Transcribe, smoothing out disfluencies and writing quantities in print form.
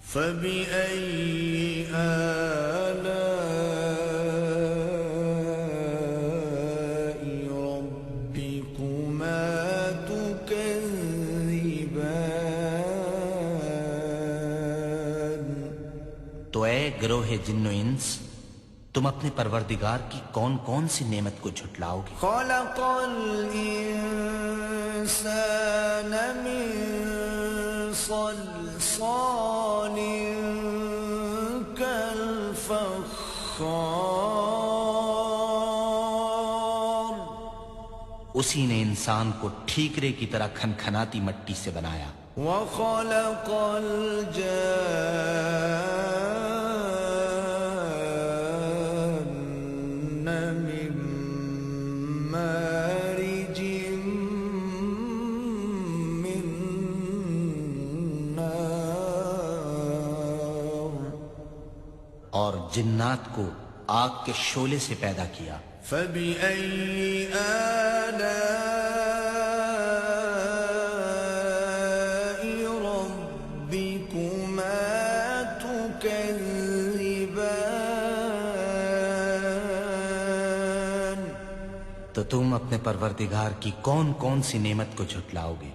فبأي آلاء ربكما تكذبان؟ تو اے گروہ جن و انس، تم اپنے پروردگار کی کون کون سی نعمت کو جھٹلاؤ گے؟ خلق الانسان من صلصال كالفخار، اسی نے انسان کو ٹھیکرے کی طرح کھنکھناتی مٹی سے بنایا۔ وخلق الجان من مارج من نار، اور جنات کو آگ کے شعلے سے پیدا کیا۔ فبأي آلاء ربكما تكذبان؟ تو تم اپنے پروردگار کی کون کون سی نعمت کو جھٹلاؤ گے؟